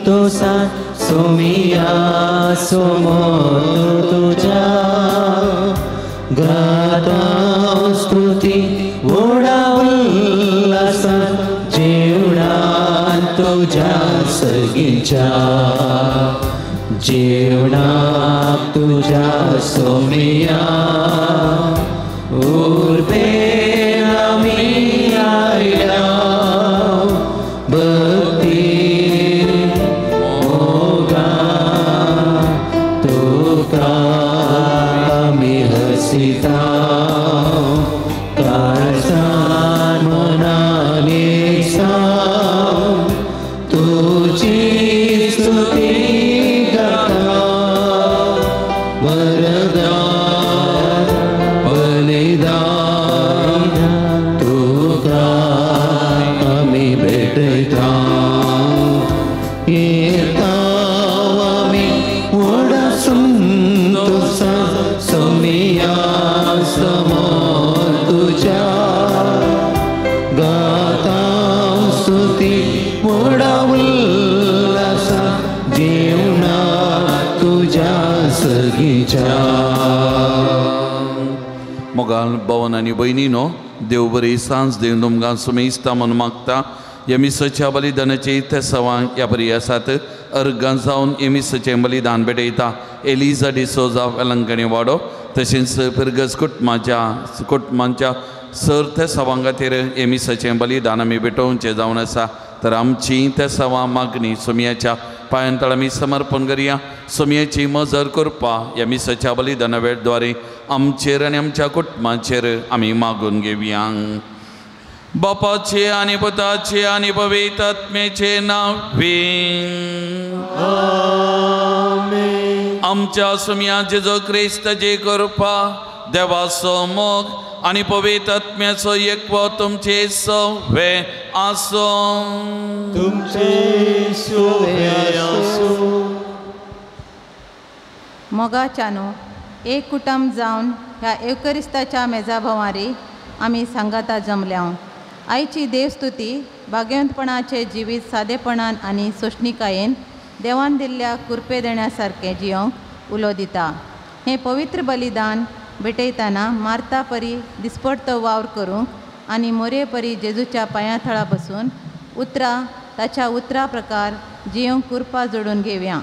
संतोषा सोमिया समोर तुझ्या गाता स्तुती ओढा उल्हासा जेवणात तुझ्या सगीच्या जेवणात तुझ्या सोमिया उर्बे आम्ही आयला भक्ती मोगा तुका आम्ही हसिता काळजान मनाने सांग तुझी स्तुती गाता वरदान बलिदान तुका आम्ही भेटता येता आम्ही ओढा संतोषा सोमिया समोर तुझ्या गाता स्तुती ओढा उल्हासा जेवणा तुझ्या सगीच्या. मोगाल भवन आणि बहिणीनो देव बरी सांज देव तुमकां सुमेस्ता म्हणून मागता. येमिसाच्या बलिदानाचे ते सवा ह्या बरी आसात. अर्गां जावन येमिसाचें बलिदान भेटयता एलिझा डिसोजा वेलंकणी वाडो तशेंच फिरगस कुटुंबांच्या सर ते सवां खातीर येमिसाचें बलिदान आमी भेटोवचें जावन आसा. तर आमची ते सवा मागणी सोमियाच्या पांयांतळ आमी समर्पण करुया. सोमियाची मजर करपा येमिसाच्या बलिदाना वेळद्वारे आमचेर आनी आमच्या कुटुंबाचेर आमी मागून घेवया. बापाचे आनी पुताचे आनी पवित्र आत्म्याचे नावे आमच्या सोमिया जेजो क्रिस्ताचे कृपा देवाचो मोग आनी पवित्र आत्म्याचो एकवो तुमचे सवे आसो. मोगाच्यानो एक कुटुंब जावन ह्या एवकरिस्ताच्या मेजा भोवारी आमी सांगाता जमल्या. आयची देवस्तुती भाग्यवंतपणाचे जिवीत सादेपणान आनी सोशणिकायेन देवान दिल्ल्या कुरपे देण्यासारकें जियोंक उलो दिता. हें पवित्र बलिदान भेटयतना मारता परी दिसपडतो वावर करूंक आनी मोरये परी जेजूच्या पांया थळा बसून ताच्या उतरा प्रकार जियोंक कुरपा जोडून घेवया.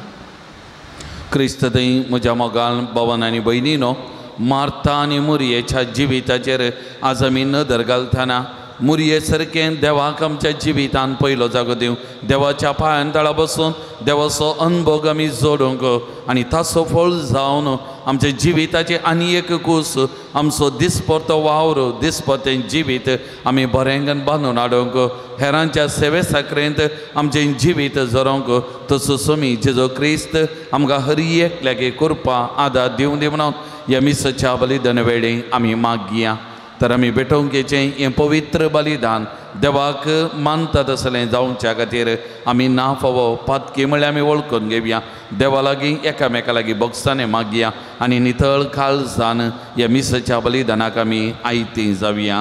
क्रिस्त थंय म्हज्या मोगाल भवन आनी भयणीनो मार्ता आनी मुरयेच्या जिविताचेर आज आमी नदर घालतना मुरये सारकें देवाक आमच्या जिवितान पयलो जागो दिवं. देवाच्या पांयां तळा बसून देवाचो अनुभव आमी जोडूंक आनी ताचो फळ जावन आमच्या जिविताचे आनी एक कूस आमचो दिसपरतो वावर दिसपरतें जिवीत आमी बरेंगन बांदून हाडूंक हेरांच्या सेवे साकरेंत आमचें जिवीत जरोंक तसो सोमी जेजो क्रिस्त आमकां हर एकल्यागे कृपा आदार दिवं दी म्हणून येमिसाच्या बलिदान वेळी आमी मागया. तर आमी भेटोवंकेचें हें पवित्र बलिदान देवाक मानता तसलें जावच्या खातीर आमी ना फावो पातकी म्हळ्यार आमी वळखून घेवया. देवा लागीं एकामेका लागीं भोगसाने मागया आनी नितळ काळजान येमिसाच्या बलिदानाक आमी आयतीं जावया.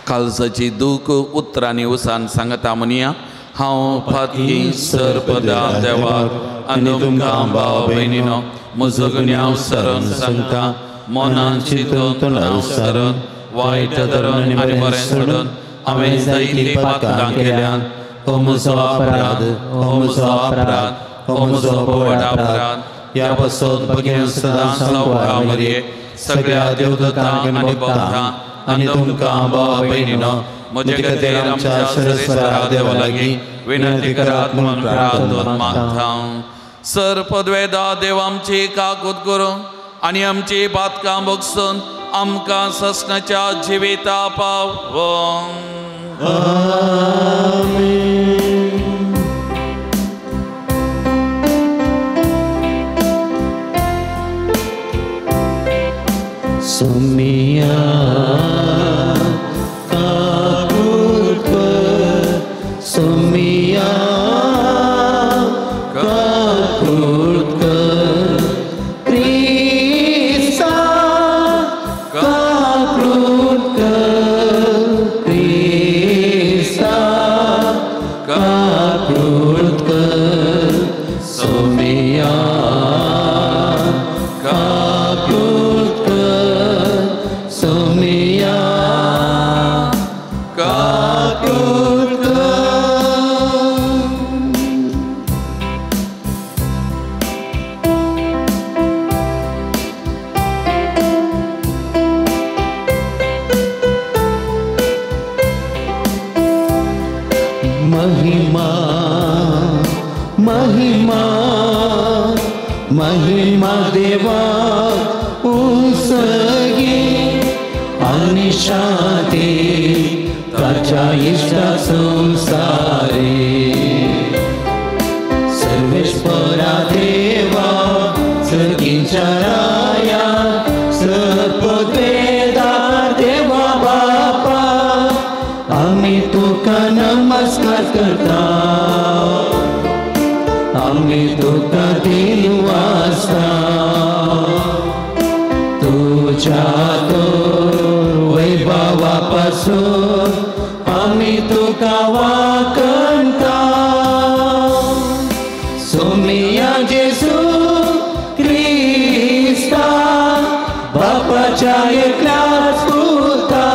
काळजाची दूख उतरांनी उसान सांगता म्हणया. हांव फातकी सरपदा देवाक आनी तुमकां भाव भयणीनो म्हजो गुन्यांव सरून सांगता. मनान चिंतून सरून वायट धरून आनी बरें सोडून हांवें जायतीं पातकां केल्यान हो म्हजो अपराध हो म्हजो अपराध हो म्हजो पवड अपराध. ह्या बसोन बगेन सदांच लावता मरये सगळ्या देवदूतांक आनी भक्तांक आनी तुमकां भाव भयणीनो म्हजे खातीर आमच्या सरस्वता देवा लागीं विनंती करात म्हणून प्रार्थना मागता. सर पदवेदा देव आमची काकूत करून आनी आमची बातकां भोगसून आमकां ससनाच्या जिविता पावो. सोमिया काकूत कर सोमिया काकूत कर क्रिस्ता काकूत कर महिमा महिमा महिमा देवा उसगी आणि शांती ताच्या इष्टा संसारे सर्वेश्वरा देवा सगळींच्या राया सर्ववेदार देवा बापा आम्ही तुका नमस्कार करता आम्ही तुका दिन वाजता तुझ्या तो वैभवापासून आम्ही तुका वाकणता सोमिया जेसू ख्रिस्ता बापाच्या एकल्याच पुता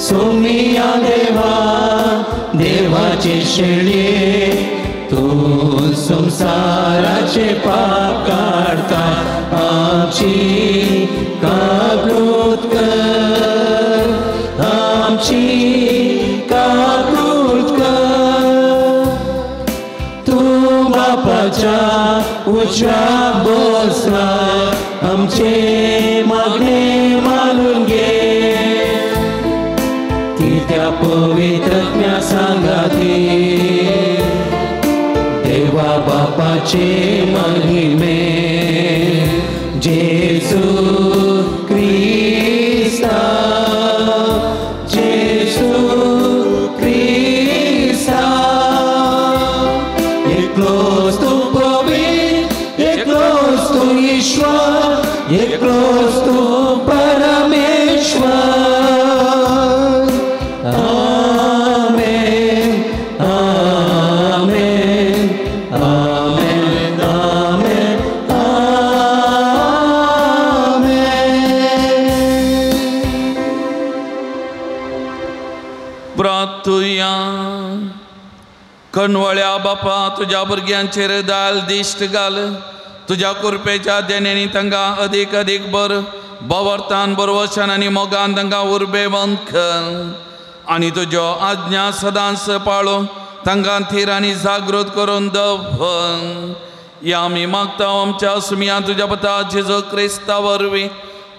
सोमिया देवा देवाचे शेळे तू संसाराचे पाप काढता आमची काकृत कर आमची काकृत कर तू बापाच्या उजव्या बसला आमचे मागणे मानून घे ती त्या पवित्रज्ञा सांगाती देवा बापाचे महिमे जेसू ख्रिस्ता जेसू ख्रिस्ता एकलोच तू पवित्र एकलोच तू ईश्वर एकलोच तू परमेश्वर प्रार्थुया कणवळ्या बापा तुझ्या भुरग्यांचेर दाल दिश्ट घाल तुझ्या कृपेच्या देणेनी तांकां अदीक अदीक बर बवर्तान बरवशान आनी मोगान तांकां उर्बेवंत कर आनी तुज्यो आज्ञा सदांच पाळो तांकां थीर आनी जागृत करून दवर या आमी मागता आमच्या सुमिया तुज्या पुता जेजू क्रिस्ता वरवीं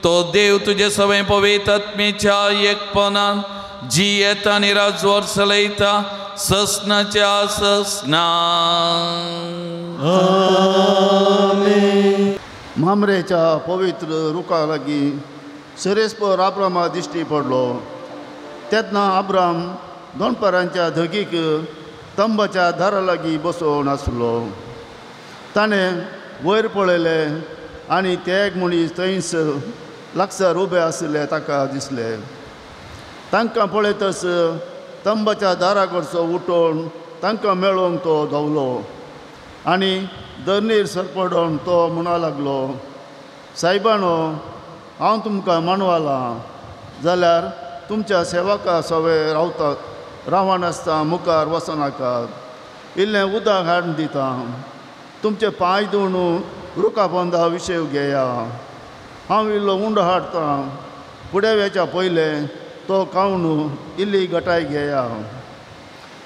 तो देव तुजे सवय पवित्र आत्मेच्या एकपणान जी येता निराजवर चलयता ससनाच्या ससना मामरेच्या पवित्र रुखा लागीं सरेस्पर आब्रामा दिश्टी पडलो तेन्ना आब्राम दोनपरांच्या धगीक तंबाच्या दारा लागीं बसून आसलो ताणें वयर पळयलें आनी ते एक मनीस थंयच लागसार उबे आसले ताका दिसले तांकां पळयतच तंबाच्या दारा कडचो उठोवन तांकां मेळोवंक तो धांवलो आनी धरणीर सरपडोवन तो म्हणूंक लागलो सायबानो हांव तुमकां मानवालां जाल्यार तुमच्या सेवका सवय रावनासता मुखार वचनाकात इल्लें उदक हाडून दिता तुमचे पांय धुवन रुखा पोंदा विशय घेया हांव इल्लो उंडो हाडटां पुडेव्याच्या पयलें तो खावन इल्ली गटाय घेया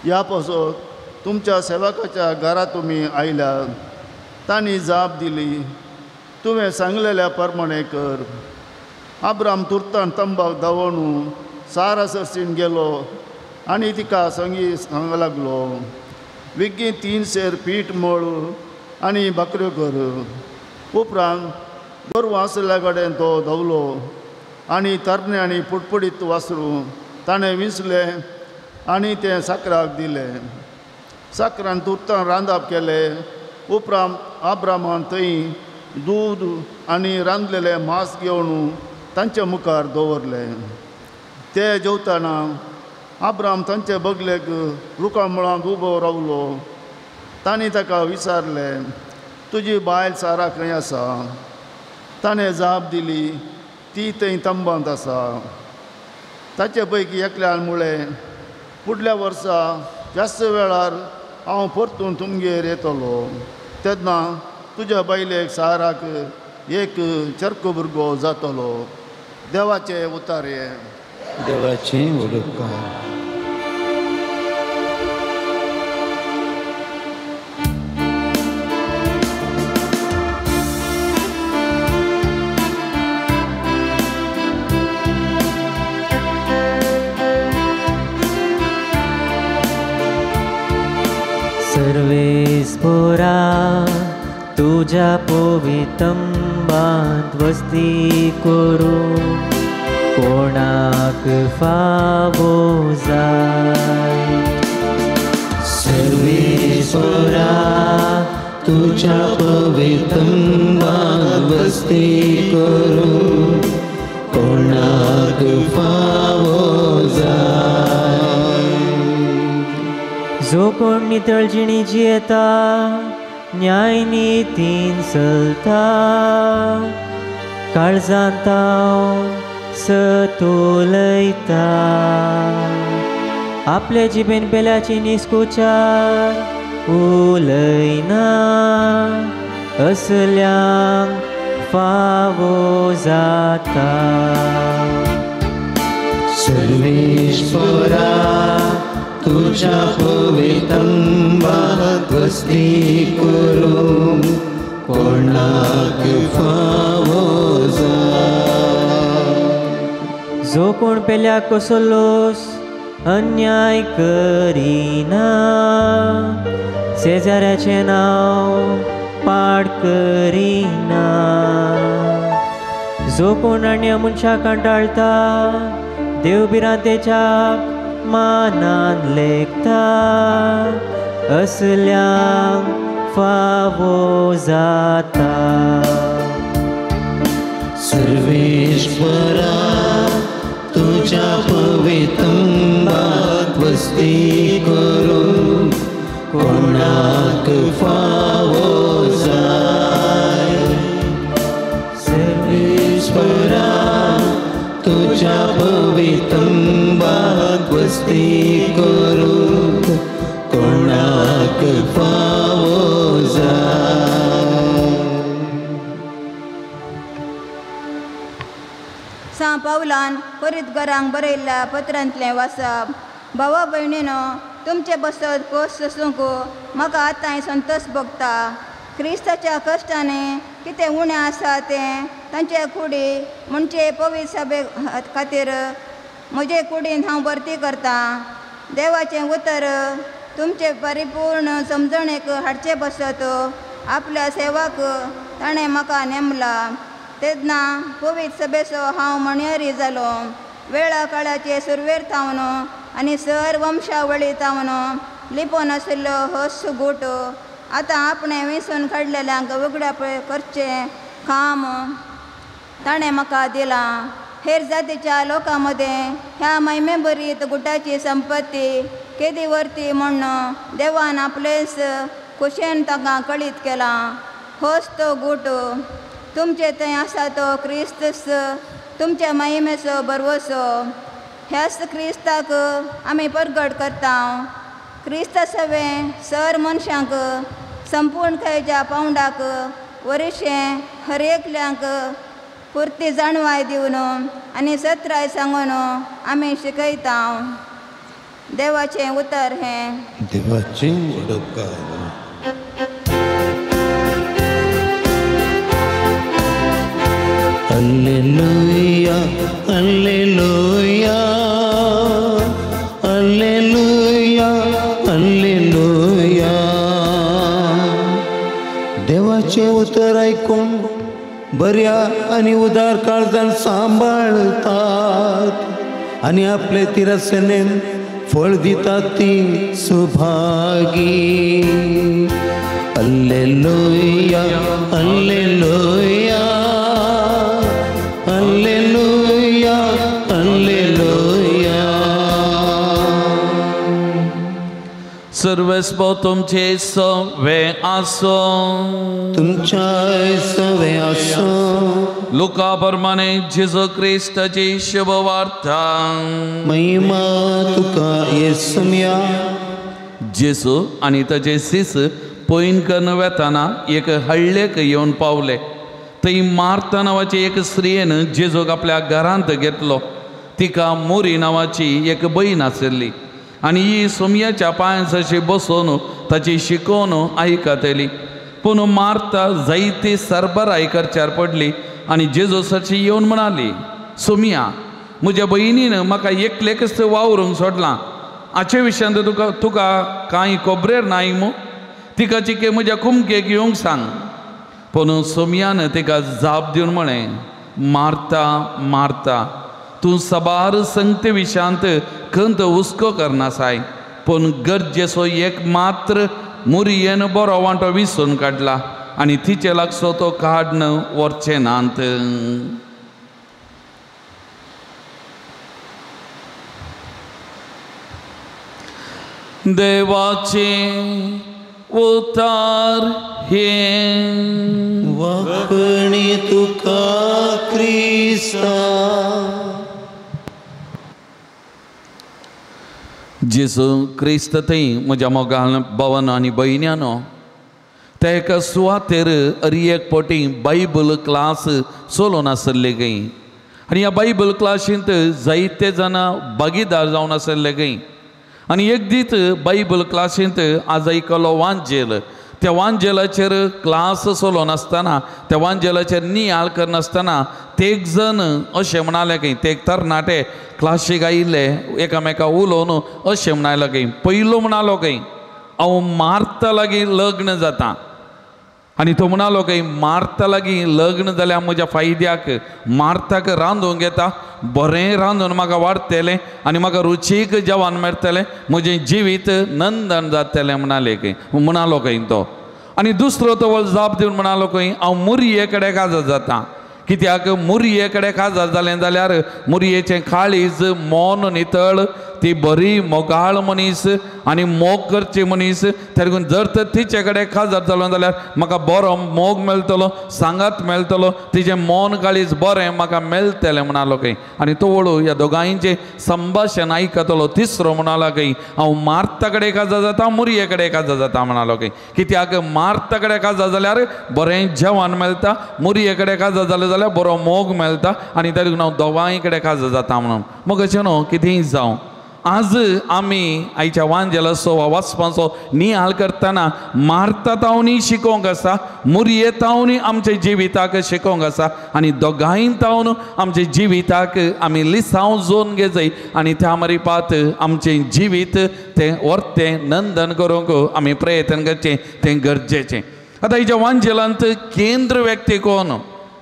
ह्या पासत तुमच्या सेवकाच्या घरा तुमी आयल्यात तांणी जाप दिली तुवें सांगलेल्या प्रमाणे कर आब्राम तुर्तान तंबाक धांवून सारा सरसीन गेलो आनी तिका संगी सांगूंक लागलो विगी 3 सेर पीठ मळ आनी भाकऱ्यो कर उपरांत गोरवां आसल्या कडेन तो धांवलो आनी तरणे आनी पुडपुडीत वासरू ताणें विंचलें आनी तें साकराक दिलें साकरान तुर्तान रांदप केलें उपरांत आब्रामान थंय दूद आनी रांदलेलें मांस घेवन तांच्या मुखार दवरलें ते जेवतना आब्राम तांचे बगलेक रुखा मुळांत उबो रावलो तांणी ताका विचारलें तुजी बायल सारा खंय आसा ताणें जाप दिली ती थंय तंबांत आसा ताचे पैकी एकल्यान म्हळें फुडल्या वर्सा जास्त वेळार हांव परतून तुमगेर येतलो तेन्ना तुज्या बायलेक साराक एक चरको भुरगो जातलो देवाचे उतारे देवाचे उडोवकार तुझ्या पोवितंबात वस्ती करूं कोणाक फावो जाय सर्वेश्वरा तुझ्या पवित्रंबात वस्ती करूं कोणाक फावो जाय जो कोण नितळजिणी जियेता न्याय नितीन चलता काळजांत सतोलयता आपले जिबेन बेल्याची निस्कुचार उलयना असल्यांक फावो जाता सर्वेश्वरा तुझ्या पवित्रंबात वस्ती करूं कोणाक फावो जाय जो कोण पेल्या कसलोस अन्याय करिना शेजाऱ्याचे नाव पाड करिना जो कोण अन्य मनशा कंटाळता देवबिरांतेच्या मानान लेखता असल्यांक फावो जाता सर्वेश्वरा तुझ्या पवित्रंबात वस्ती करूं कोणाक फावो जाय सर्वेश्वरा तुझ्या पवित्रंबात वस्ती करूं कोणाक फावो जाय सा पावलान कोरीत घरांक बरयल्ल्या पत्रांतलें वाचप भावा भयणीनो तुमचे बसत कोस सोसूंक म्हाका आतां संतोश भोगता क्रिस्ताच्या कश्टांनी कितें उणें आसा तें तांचे कुडी म्हणजे पवित्र सभे खातीर म्हजे कुडींत हांव भरती करता देवाचें उतर तुमचे परिपूर्ण समजणेक हाडचे बसत आपल्या सेवाक ताणें म्हाका नेमला तेन्ना पवित्र सभेचो हांव मणयारी जालो वेळा काळाचे सुरवेर तावन आनी सर वंशावळी तावन लिपोन आशिल्लो हो सुगूट आतां आपणें विंसून काडलेल्यांक उगड्या करचें काम ताणें म्हाका दिलां हेर जातीच्या लोकां मदें ह्या महिमेभरीत गुटाची संपत्ती केदी व्हरती म्हूण देवान आपलेच खोशेन ताका कळीत केला होच तो गूट तुमचे थंय आसा तो क्रिस्तस तुमच्या महिमेचो बरवसो ह्याच क्रिस्ताक आमी परगट करता क्रिस्त सवे सर मनशांक संपूर्ण खंयच्या पावंडाक वरिशें हर एकल्यांक पुर्ती जाणवाय दिवन आनी सत्राय सांगून आमी शिकयता देवाचें उतर हें देवाचें उडोवकार Alleluia, alleluia, alleluia, alleluia. देवाचे उतर ऐकून बऱ्या आणि उदार काळजान सांभाळतात आणि आपले तिरस्सेनेन फळ दितात ती Subhagi Alleluia, alleluia. Alleluia, alleluia. सर्वस्व तुमचे सवे आसो तुमच्या सवे आसो लुका प्रमाणे जेजू क्रिस्ताची शुभ वार्ता महिमा तुका येसुया जेजू आनी ताचे सीस पयन करून वेताना एक हळ्ळेक येवन पावले थंय मार्ता नांवाची एक स्त्रियेन जेजूक आपल्या घरांत घेतलो तिका मोरी नांवाची एक बहीण आशिल्ली आनी ही सुमयाच्या पांयांशी बसून ताची शिकोवन आयकतली पूण मार्ता जायती सरबराय करच्यार पडली आनी जेजू सरशी येवन म्हणाली सुमया म्हज्या भयणीन म्हाका एकलेकच वावरूंक सोडलां हाचे विशयांत तुका कांय खबरेर नाय मू तिका चिके म्हज्या कुमकेक येवंक सांग पूण सोमयान तिका जाप दिवन म्हळें, मारता मारता तूं सबार संगते विशांत खंत हुस्को करनासाय, पूण गरजेचो एक मात्र मुरयेन बरो वांटो विसरून काडला आनी तिचे लागसो तो काडन व्हरचें नात. देवाचे उतार हे वाकणी तुका क्रिस्ता. जेजू क्रिस्त थंय म्हज्या मोगाल भवन आनी भयण्यानो, ते एका सुवातेर एक पोटी बायबल क्लास चलोवन आसले गई आनी ह्या बायबल क्लासींत जायते जाणां भागीदार जावन आसले गई. आनी एक दीत बायबल क्लासींत आज आयकलो वांजेल. त्या वांजेलाचेर क्लास चलोवन आसतना, त्या वांजेलाचेर नियाळ करनासतना ते एक जण अशें म्हणाले की, ते एक तरणाटे क्लासीक आयिल्ले एकामेका उलोवन अशें म्हणाले की, पयलो म्हणालो की हांव मार्ता लागीं लग्न जाता. आनी तो म्हणालो की मार्ता लागीं लग्न जाल्यार म्हज्या फायद्याक मार्ताक रांदूंक घेता, बरें रांदून म्हाका वाडटलें आनी म्हाका रुचीक जेवण मेळटलें, म्हजें जिवीत नंदन जातलें म्हणालो खंय तो. आनी दुसरो तो जाप दिवन म्हणालो खंय, हांव मुरये कडेन काजार जाता. कित्याक मुरये कडेन काजार जालें जाल्यार मुरयेचें काळीज मोन नितळ, ती बरी मोगाळ मनीस आनी मोग करची मनीस. त्या देखून जर तर तिचे कडेन काजार जालो जाल्यार म्हाका बरो मोग मेळटलो, सांगात मेळटलो, तिचें मोन काळीज बरें म्हाका मेळटलें म्हणालो खंय. आनी तो वळू ह्या दोगांयचें संभाशण आयकतलो. तिसरो म्हणालो खंय, हांव मार्ता कडेन काजार जाता, मुरये कडेन काजार जाता म्हणालो खंय. कित्याक मार्ता कडेन काजार जाल्यार बरें जेवण मेळटा, मुरये कडेन काजार जालें जाल्यार बरो मोग मेळटा आनी त्या देखून हांव दोगांय कडेन काजार जाता म्हणून. मग अशें न्हू कितेंय जावं, आज आमी आयच्या वांजेलाचो वा वाचपाचो नियाळ करतना मार्ता तावनी शिकोवंक आसा, मुरये तावनी आमच्या जिविताक शिकोवंक आसा आनी दोगांय तावन आमच्या जिविताक आमी लिसांव जोन घेजय आनी त्या मारिपात आमचें जिवीत तें व्हरतें नंदन करूंक आमी प्रयत्न करचें, तें गरजेचें. आतां हेच्या वांजेलांत केंद्र व्यक्ती कोण?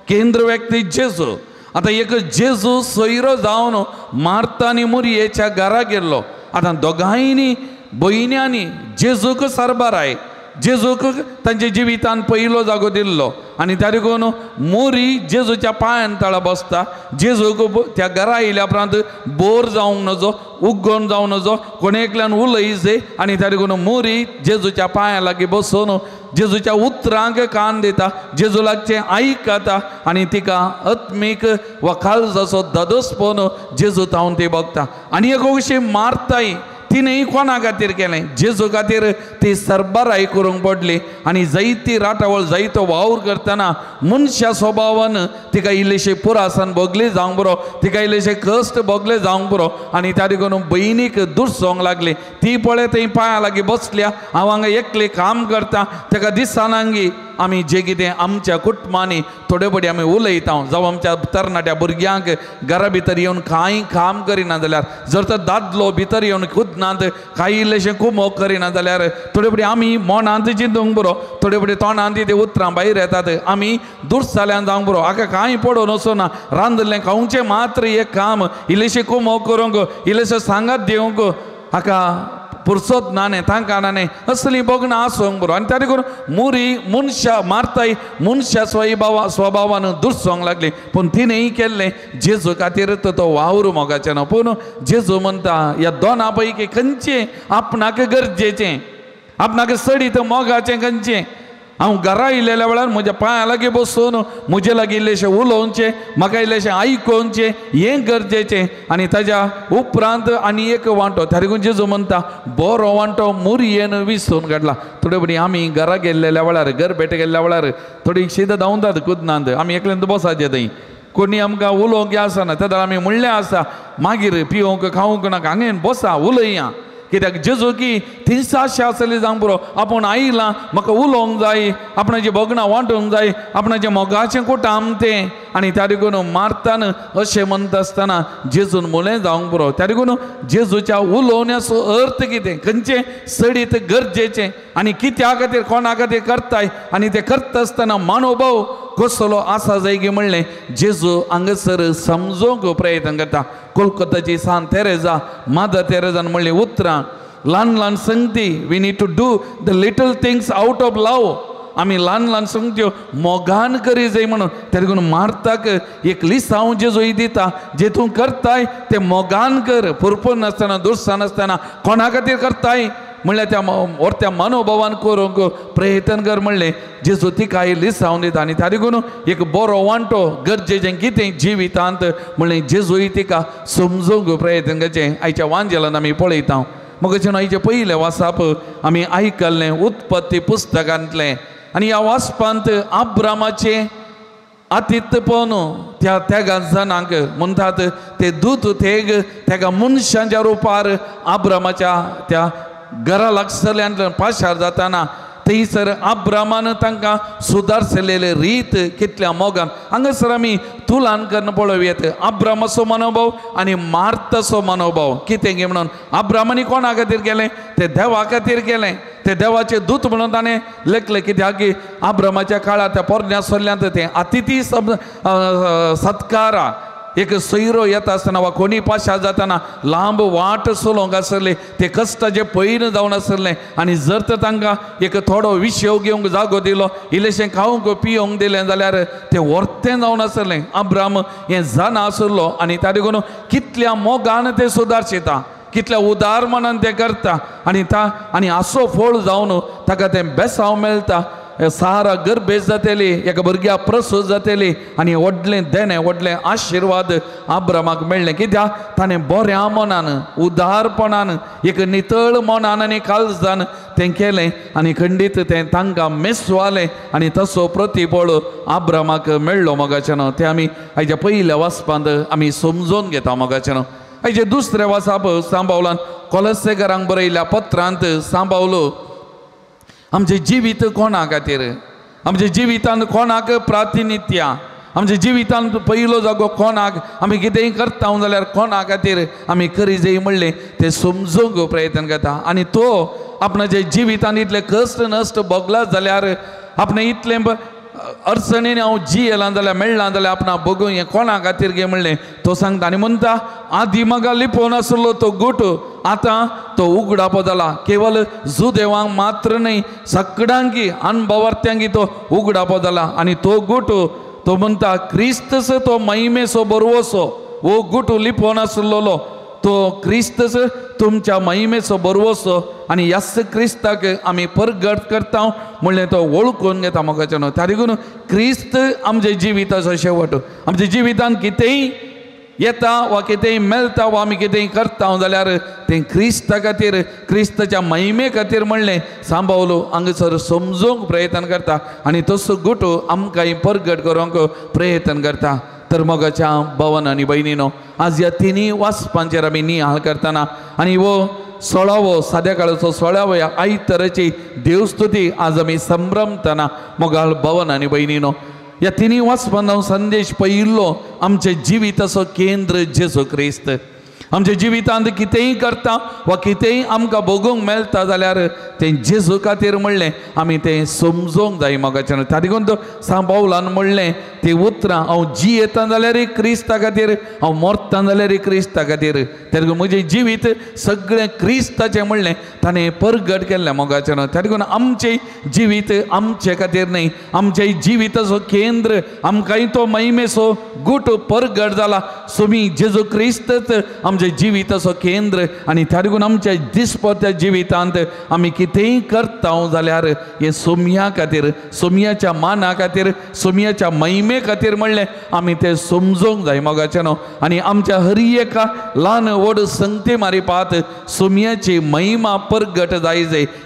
केंद्र व्यक्ती जेजू. आतां एक जेजू सोयरो जावन मार्ता आनी मुरयेच्या घरा गेल्लो. आतां दोगांयनी भयण्यांनी जेजूक सरबाराय, जेजूक तांच्या जिवितान पयलो जागो दिल्लो आनी त्या देखून मुरी जेजूच्या पांयान तळा बसता. जेजूक त्या घरा आयल्या उपरांत बोर जावंक नजो, उग्गोन जावं नजो, कोणेकल्यान उलयजे आनी त्या देखून मुरी जेजूच्या पांया लागीं बसून जेजूच्या उतरांक कान दिता, जेजू लागचें आयकता आनी तिका आत्मीक वा काळजाचो धदसपण जेजू तावन ती बगता. आनी एक अशी मार्ताय, तिणेंय कोणा खातीर केलें? जेजू खातीर ती सरबाराय करूंक पडली आनी जायती राटावळ जायतो वावर करतना मनशा स्वभावान तिका इल्लेशें पुरासन भोगली जावंक बरो, तिका इल्लेशें कश्ट भोगले जावंक बरो आनी त्या देखून भयणीक दुरसोंक लागली. ती पळय थंय पांया लागीं बसल्या, हांव हांगा एकलें काम करता. ताका दिसानांगी आमी जें कितें आमच्या कुटुंबांनी थोडे बडी आमी उलयता, जावं आमच्या तरणाट्या भुरग्यांक घरा भितर येवन कांय काम करिना जाल्यार, जर तर दादलो भितर येवन खुदनात कांय इल्लेशें कुमोग करिना जाल्यार थोडे बडी आमी मोनांत चिंतूंक बरो, थोडे बडी तोंडांत ते उतरां भायर येतात, आमी दुरसाल्यान जावंक बरो. हाका कांय पडोवन वचना, रांदलें खावचें मात्र एक काम, इल्लेशें कुमोग करूंक, इल्लेशें सांगात दिवंक हाका पुरसोत नाने, तांकां नाने, असली बोगणां आसूंक बरो. आनी त्या देखून मुरी मनशा मारताय मनशा स्वभावान दुरसोंक लागली. पूण तिणेंय केल्लें जेजू खातीर तो वावर मोगाचें न्हू. पूण जेजू म्हणटा ह्या दोना पैकी खंयचें आपणाक गरजेचें, आपणाक सडीत मोगाचें खंयचें? हांव घरा आयिल्ल्या वेळार म्हज्या पांया लागीं बसून म्हजे लागीं इल्लेशें उलोवचें, म्हाका इल्लेशें आयकोवचें, हें गरजेचें. आनी ताच्या उपरांत आनी एक वांटो, त्या देखून जेजू म्हणटा बरो वांटो मुरयेन विसरून काडला. थोडे बडी आमी घरा गेल्लेल्या वेळार, घर भेट गेल्ल्या वेळार थोडी शीत धांवतात कुदनांत, आमी एकल्यान बसाचें थंय, कोणी आमकां उलोवंक आसना, तेन्ना आमी म्हणलें आसा मागीर पिवंक खावंक नाका, हांगेन बसा उलया. कित्याक जेजू की तिनसाशे आसली जावंक बरो, आपूण आयलां, म्हाका उलोवंक जाय, आपणाचीं भोगणां वांटूंक जाय, आपणाचें मोगाचें कुटाम तें आनी त्या देखून मार्तान अशें म्हणटा आसतना जेजून मुलें जावंक पुरो त्या देखून जेजूच्या उलोवण्याचो अर्थ कितें खंयचें सडीत गरजेचें आनी कित्या खातीर कोणा खातीर करताय आनी तें करता आसतना मनोभाव कसलो आसा जाय की म्हणलें जेजू हांगासर समजोवंक प्रयत्न करता. कोलकाताची सान तेरेजा मादर तेरेजान म्हणलें उतरां ल्हान ल्हान संगती we need to do the little things out of love. आमी ल्हान ल्हान संगत्यो मोगान करी जाय म्हणून त्या देखून मार्ताक एक लिसांव जेजू दिता जे तूं करताय तें मोगान कर पुरपूर नासतना दुरसां नासतना कोणा खातीर करताय म्हणल्यार त्या व्हरत्या मनोभावान करूंक प्रयत्न कर म्हणलें जेजू तिका लिसांव दिता. आनी त्या देखून एक बरो वांटो गरजेचें कितें जिवितांत म्हणलें जेजूय तिका समजोवंक प्रयत्न करचें. आयच्या वांजेलान आमी पळयता मगचे आयचे पयले वाचप आमी आयकल्लें उत्पत्ती पुस्तकांतलें आनी ह्या वाचपांत अब्रामाचें आतिथ्यपण त्या तेगा जनांक म्हणटात ते दूत तेग तेका मनशांच्या रुपार अब्रामाच्या त्या घरा लागसल्यांतल्यान पाशार जाताना थंयसर अब्रामान तांकां सुदारसलेले रीत कितल्या मोगान हांगासर आमी तुलान करन पळोवयात अब्रामाचो मनोभाव आनी मार्ताचो मनोभाव कितें गे म्हणून अब्रामानी कोणा खातीर केलें तें देवा खातीर केलें ते देवाचे दूत म्हणून ताणें लेखलें कित्याक की अब्रामाच्या काळार त्या पोरण्या सोल्ल्यांत तें अतिथी सत्कारा एक सोयरो येता आसतना वा कोणी पाशा जाताना लांब वाट चलोवंक आसले ते कश्टाचे पयन जावन आसलें आनी जर तर तांकां एक थोडो विशेव घेवंक जागो दिलो इल्लेशें खावंक पिवंक दिलें जाल्यार तें व्हरतें जावन आसलें. अब्राम हें जाणा आसलो आनी त्या देखून कितल्या मोगान तें सुदारशिता कितल्या उदार मनान तें करता आनी आसो फळ जावन ताका तें बेसांव मेळटा. सारा गर्भेस जातली एका भुरग्या प्रसूत जातली आनी व्हडलें देणें व्हडलें आशिर्वाद अब्रामाक मेळ्ळें कित्याक ताणें बऱ्या मनान उदारपणान एक नितळ मनान आनी काळजान तें केलें आनी खंडीत तें तांकां मेसवालें आनी तसो प्रतिफळ अब्रामाक मेळ्ळो मोगाचें तें आमी हाज्या पयल्या वाचपांत आमी समजून घेता मोगाचें. हाजें दुसरें वाचप सांबावलान कोलसेकारांक बरयल्या पत्रांत सांबावलो आमचें जिवीत कोणा खातीर आमच्या जिवितांत कोणाक प्रातिनिध्या आमच्या जिवितांत पयलो जागो कोणाक आमी कितेंय करता जाल्यार कोणा खातीर आमी करी जाय म्हणलें तें समजूंक प्रयत्न करता. आनी तो आपणाच्या जिवितांत इतले कश्ट नश्ट भोगला जाल्यार आपणें इतलें अडचणीन हांव जियेलां जाल्यार मेळ्ळां जाल्यार आपणा बगूं हें कोणा खातीर गे म्हणलें तो सांगता आनी म्हणटा आदी म्हाका लिपोवन आसलो तो गुट आतां तो उगडापो जाला केवल जुदेवांक मात्र न्हय सगळ्यांकी अणभवार्थ्यांकी तो उगडापो जाला आनी तो गुट तो म्हणटा क्रिस्तस तो महिमेचो बरवसो वो गुट लिपोवन आसलेलो तो क्रिस्तस तुमच्या महिमेचो बरवसो आनी ह्याच क्रिस्ताक आमी परगट करता म्हणलें तो वळखून घेता मोगाचें. त्या देखून क्रिस्त आमच्या जिविताचो शेवट आमच्या जिवितांत कितेंय येता वा कितेंय मेळटा वा आमी कितेंय करता जाल्यार तें क्रिस्ता खातीर क्रिस्ताच्या महिमे खातीर म्हणलें सांबावलो हांगासर समजूंक प्रयत्न करता आनी तसो गुट आमकांय परगट करूंक प्रयत्न करता. तर मोगाच्या भावान आनी भयणीनो आज ह्या तिनी वाचपांचेर आमी नियाळ करतना आनी वो 16वो साद्या काळाचो 16वो ह्या आयतराची देवस्तुती आज आमी संभ्रमतना मोगाळ भावान आनी भयणीनो ह्या तिनी वाचपांत हांव संदेश पयिल्लो आमच्या जिविताचो केंद्र जेजू क्रिस्त. आमच्या जिवितांत कितेंय करता वा कितेंय आमकां भोगूंक मेळटा जाल्यार तें जेजू खातीर म्हणलें आमी तें समजूंक जाय मोगाचें. त्या देखून तो सांबावलान म्हणलें ती उतरां हांव जियेता जाल्यार क्रिस्ता खातीर हांव मरता जाल्यार क्रिस्ता खातीर. त्या देखून म्हजें जिवीत सगळें क्रिस्ताचें म्हणलें ताणें परगट केल्लें मोगाचें. त्या देखून आमचें जिवीत आमचे खातीर न्हय आमच्या जिविताचो केंद्र आमकांय तो महिमेचो गूट परगट जाला सोमी जेजू क्रिस्तच आमच्या जिविताचो केंद्र आनी त्या देखून आमच्या दिसपट्या जिवितांत आमी कितेंय करता जाल्यार हे सोमया खातीर सोमयाच्या माना खातीर सोमयाच्या महिमे खातीर म्हणलें आमी तें समजूंक जाय मोगाचें. आनी आमच्या हर एका ल्हान व्हड संगते मारिपात सोमयाची महिमा परगट जाय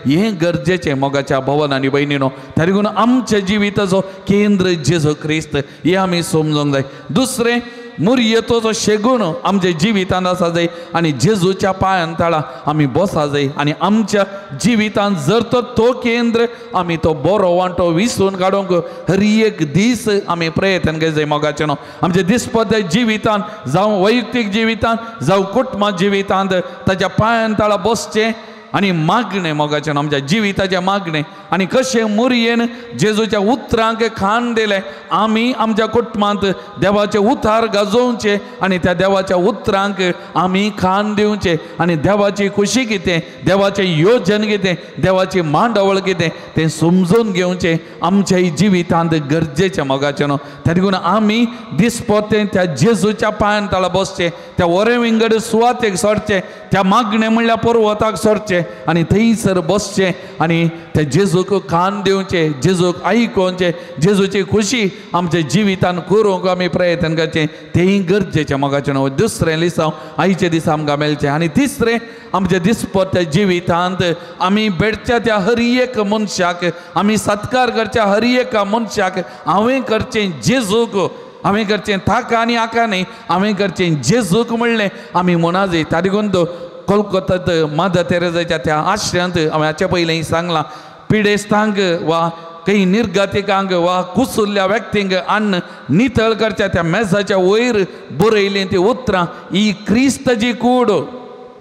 हें गरजेचें मोगाच्या भावान आनी भयणीनो. त्या देखून आमच्या जिविताचो केंद्र जेजू क्रिस्त हें आमी समजूंक जाय. दुसरें मुरयेचो जो शेगूण आमच्या जिवितांत आसा जाय आनी जेजूच्या पांयां तळा आमी बसा जाय आनी आमच्या जिवितांत जर तो केंद्र आमी तो बरो वांटो विसरून काडूंक हर एक दीस आमी प्रयत्न केले जाय मोगाचें न्हू आमच्या दिसपद्य जिवितांत जावं वैयक्तीक जिवितांत जावं कुटुंब जिवितांत ताच्या पांयां तळा बसचें आनी मागणें मोगाचें आमच्या जिविताचें मागणें आनी कशें मुरयेन जेजूच्या उतरांक खाण दिलें आमी आमच्या कुटुंबांत देवाचे उतार गाजोवचे आनी त्या देवाच्या उतरांक आमी खाण दिवचें आनी देवाची खुशी कितें देवाचें योजन कितें देवाची मांडवळ कितें तें समजून घेवचें आमच्या जिवितांत गरजेचें मोगाचें न्हू त्या देखून आमी दिसपतें त्या जेजूच्या पांयां तळा बसचें त्या वरे विंगड सुवातेक सरचें त्या मागणें म्हणल्यार पर्वताक सरचें आनी थंयसर बसचें आनी त्या जेजूक कान दिवचें जेजूक आयकोवचें जेजूची खुशी आमच्या जिवितांत करूंक आमी प्रयत्न करचें तेंय गरजेचें मोगाचें न्हू दुसरें लिसांव आयचे दिसा आमकां मेळचें आनी तिसरें आमच्या दिसपट्या जिवितांत आमी बेडच्या त्या हर एक मनशाक आमी सत्कार करच्या हर एक मनशाक हांवें करचें जेजूक हांवें करचें ताका आनी हाका न्ही हांवें करचें जेजूक म्हणलें आमी म्हणा जाय ताका लागून कोलकातात मादर तेरेसाच्या त्या आश्रयांत हांवें हाचे पयलीं सांगलां पिडेस्तांक वा काही निर्गतिकांक वा कुसुल्ल्या व्यक्तींक अन्न नितळ करच्या त्या मेजाच्या वयर बरयलीं ती उतरां ही क्रिस्ताची कूड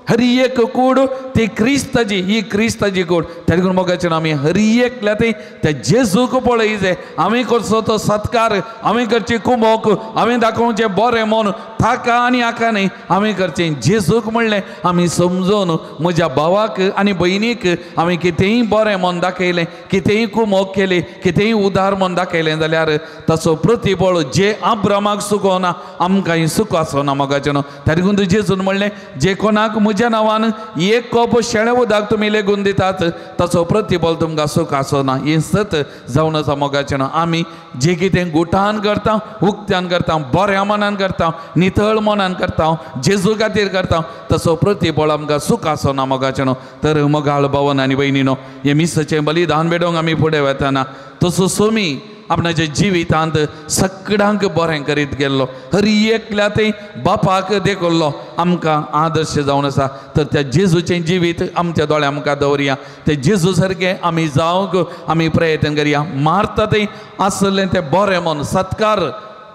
हर एक कूड ती क्रिस्ताची ही क्रिस्ताची कूड त्या लागून मोगाचें आमी हर एकल्या त्या जेजूक पळय जाय हांवें करचो तो सत्कार हांवें करची कुमोक हांवें दाखोवचें बरें मन ताका आनी हाका न्ही हांवें करचें जेजूक म्हणलें आमी समजून म्हज्या भावाक आनी भयणीक हांवें कितेंय बरें मन दाखयलें कितेंय कुमोक केली कितेंय उदार मन दाखयलें जाल्यार ताचो प्रतिफळ जे अब्रामाक सुखोना आमकांय सुख आसना मोगाचें न्हू त्या लागून जेजून म्हणलें जे कोणाक म्हज्या नांवान एक कप शेळें उदक तुमी लेगून दितात ताचो प्रतिफळ तुमकां सुख आसना हें सत जावन आसा मोगाचें न्हू आमी जे कितें गुटान करता उक्त्यान करता बऱ्या मनान करता नितळ मनान करता जेजू खातीर करता तसो प्रतिफळ आमकां सुख आसना मोगाचें न्हू तर मोगाळ भावन आनी भयणीनो हे मिसाचें बलिदान बेडोवंक आमी फुडें वताना तसो सोमी आपणाच्या जिवितांत सगळ्यांक बरें करीत गेल्लो हर एकल्या ते बापाक देखल्लो आमकां आदर्श जावन आसा तर त्या जेजूचें जिवीत आमच्या दोळ्या मुखार दवरया ते जेजू सारकें आमी जावंक आमी प्रयत्न करया मारता तें आसलें तें बरें मन सत्कार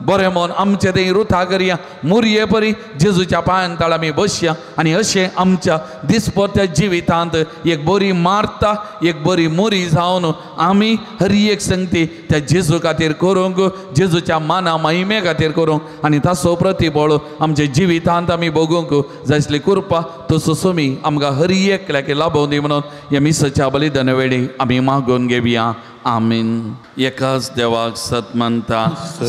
बरें मन आमचें तें रुथा करया मुरये परी जेजूच्या पांयां तळा आमी बसया आनी अशें आमच्या दिसपट्या जिवितांत एक बरी मारता एक बरी मुरी जावन आमी हर एक संगती त्या जेजू खातीर करूंक जेजूच्या माना महिमे खातीर करूंक आनी ताचो प्रतिफळ आमच्या जिवितांत आमी भोगूंक जाय आसली कृपा तसो सोमी आमकां हर एकल्याक लाभोवन दी म्हणून ह्या मिसाच्या बलिदाना वेळी आमी मागून घेवया आमीन एकाच देवाक सत मानता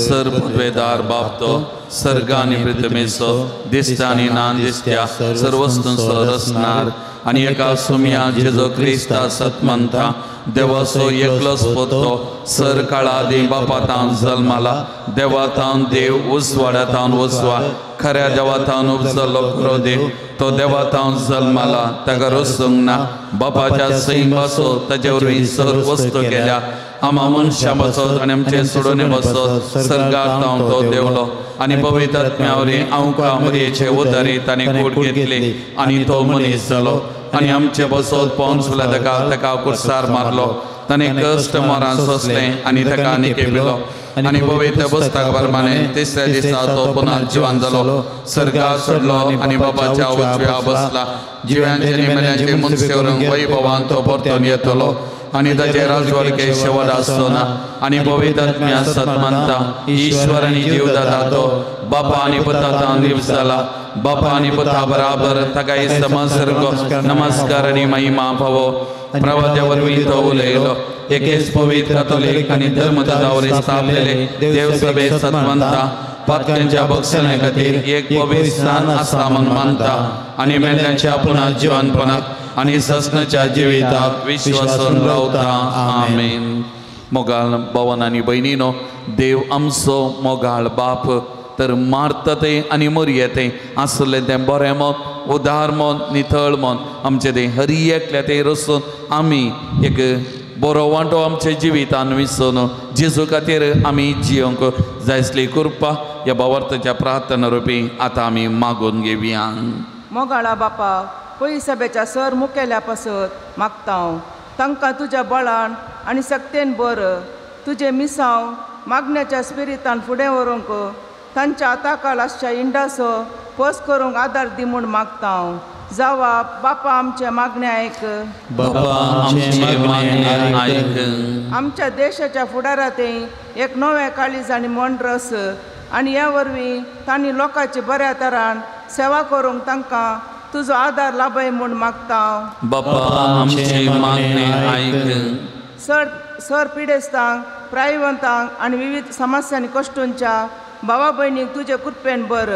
सर्ववेदार बापतो सर्गानी पृथ्वीचो दिसता आनी ना दिसत्या सर्व वस्तूंचो रचणार आनी एका सुम्या जेजो क्रिस्ता सत मानता देवाचो एकलोच पोतो सर काळादी बापातान जल्माला देवातान देव उजवाडातान उजवा खऱ्या देवातान उपजलो खरो देव तो देवातान जल्माला ताका रसूंक ना बापाच्या सई बसो ताचे वरवीं सर्व वस्तू केल्या आमा मनशां बसत आनी आमचे सोडून बसत सर्गात तो देवलो आनी पवित्र आत्म्यावरी आमकां मरयेचे उदारीत आनी कूड घेतली आनी तो मनीस जालो आनी आमचे बसत पावन सुला ताका कुर्सार मारलो ताणें कश्ट मोरान सोंसलें आनी ताका आनी केलो आनी पवित्र पुस्तका प्रमाणे तिसऱ्या दिसा तो पुनर्जीवन जालो सर्गाक सोडलो आनी बापाच्या उजव्या बसला जिव्यांचे आनी मेल्यांचे मनसे व्हरून वैभवान तो परतून येतलो आनी ताचे राजवडके शेवट आसना आनी पवित्र आत्म्या सत मानता ईश्वर आनी जीवदाता तो बापा आनी पुतांत दिवस जाला बापा आनी पुता बराबर ताका सर्ग नमस्कार आनी महिमा फावो प्रवाद्या वरवीं तो उलयलो एकेच पवित्र कातोलीक आनी धर्मदातावरी स्थापलेले देव सभेत सत मानता पातक्यांच्या बक्षणे खातीर एक पवित्र स्थान आसा म्हूण मानता आनी मेल्यांच्या पुनर्जीवनपणाक आनी ससनाच्या जिविताक विश्वासून रावता आमीन मोगाळ भावन आनी भयणीनो देव आमचो मोगाळ बाप तर मारता तें आनी मरये तें आसलें तें बरें मन उदार मन नितळ मन आमचें तें हर एकल्या तें रसून आमी एक बरो वांटो आमच्या जिवितान विसरून जेजू खातीर आमी जियोंक जाय आसली कृपा या भावार्थाच्या प्रार्थना रुपी आता आम्ही मागून घेऊया. मोगाळा बापा पयली सभेच्या सर मुखेल्या पासत मागता तांकां तुज्या बळान आनी सक्तेन बर तुजे मिसांव मागण्याच्या स्पिरितान फुडें व्हरूंक तांच्या आताकाल आसच्या इंडासो पस करूंक आदार दी म्हूण मागता. जावा बापा आमचे मागणे आयक. बाबा आमचे मागणे आयक. आमच्या देशाच्या फुडारातय एक नवें काळीज आनी मन रस आनी ह्या वरवीं तांणी लोकांची बऱ्या तरान सेवा करूंक तांकां तुजो आदार लाभय म्हूण मागता. बापा आमचे मागणे आयक. सर पिडेस्तांक प्रायवंतांक आनी विविध समस्यांनी कश्टूंच्या भावा भयणीक तुजे कृपेन बर.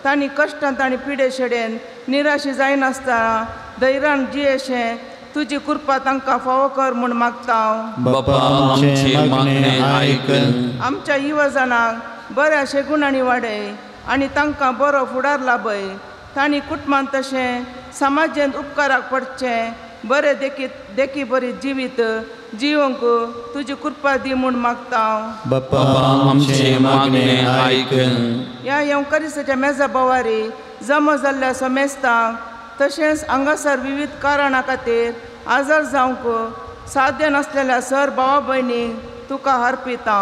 तांणी कश्टांत आनी पिडे शेडेन निराशी जायनासतना धैर्यान जियेशें तुजी कृपा तांकां फावो कर म्हूण मागता. बापा आमचे मागणे आयक. आमच्या युवजनांक बऱ्या शेगुणांनी वाडय आनी तांकां बरो फुडार लाभय. तांणी कुटुंबांत तशें समाजेंत उपकाराक पडचें बरें देखी बरी जिवीत जिवंक तुजी कृपा दी म्हूण मागता. बापा आमचे मागणे आयक. ह्या येवकारिस्ताच्या मेजा बोवारी जमा जाल्ल्या समेस्तांक तशेंच हांगासर विविध कारणां खातीर आजार जावंक साध्य नासलेल्या सर भावा भयणीक तुका हार्पिता.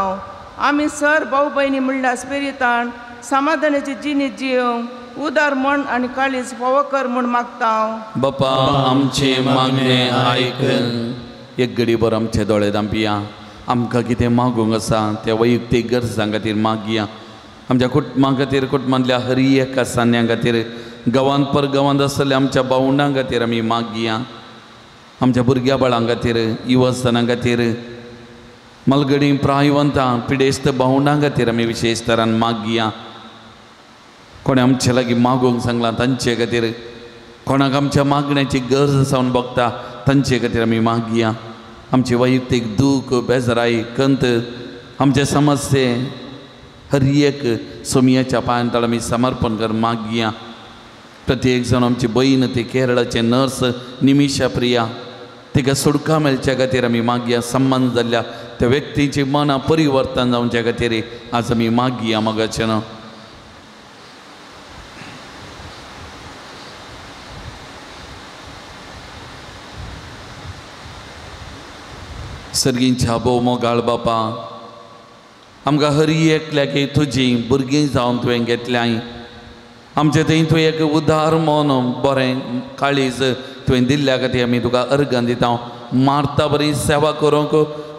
आमी सर भाऊ भयणी म्हणल्या स्पिरितान समाधानाची जिणी जियोंक उदार मन आनी काळीज फावो कर म्हूण मागता. बापा आमचे मागणे आयक. एक घडीभर आमचे दोळे धांपिया. आमकां कितें मागूंक आसा त्या वैयक्तीक गरजां खातीर मागया. आमच्या कुटुंबां खातीर कुटुंबांतल्या हर एका सान्यां खातीर गांवांत परगांवांत आसलेल्या आमच्या भावंडां खातीर आमी मागया. आमच्या भुरग्या बाळां खातीर युवजनां खातीर मलगडी प्रायवंतां पिडेस्त भावंडां खातीर आमी विशेश तरान मागया. कोणे आमचे लागीं मागूंक सांगलां तांचे खातीर कोणाक आमच्या मागण्याची गरज सावन बघता तांचे खातीर आमी मागया. आमची वैयक्तीक दूख बेजाराई कंत आमचे समस्ये हर एक सोमयाच्या पांयांतळ आमी समर्पण कर मागया. प्रत्येक जाण आमची बहीण ती केरळाचे नर्स निमिशा प्रिया तिका सुडका मेळच्या खातीर आमी मागया. संबंध जाल्ल्या त्या व्यक्तीची मनां परिवर्तन जावच्या खातीर आज आमी मागया. मागचें न्हू. सर्गींच्या भोव मोगाळ बापा आमकां हर एकल्याक तुजी भुरगीं जावन तुवें घेतल्याय. आमचे थंय तुवें एक उदार मन बरें काळीज तुवें दिल्ल्या खातीर आमी तुका अर्गां दिता. मारता बरी सेवा करूंक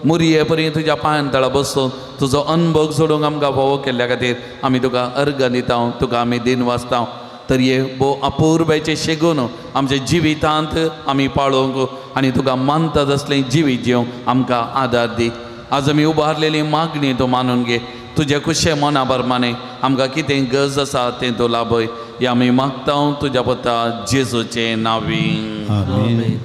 मुरये बरी तुज्या पांयांतळा बसून तुजो अनुभव सोडूंक आमकां फावो केल्ल्या खातीर आमी तुका अर्गां दिता. तुका आमी दिन वाचता. तर हे भोव अपूर्वाचें शेगून आमच्या जिवितांत आमी पाळोवंक आनी तुका मानता तसलें जिवीत जिवंक आमकां आदार दी. आज आमी उबारलेली मागणी तूं मानून घे. तुजे खुशे मना प्रमाणे आमकां कितें गरज आसा तें तूं लाभय. हें आमी मागता तुज्या पुता जेजूचे नांवी. आमेन.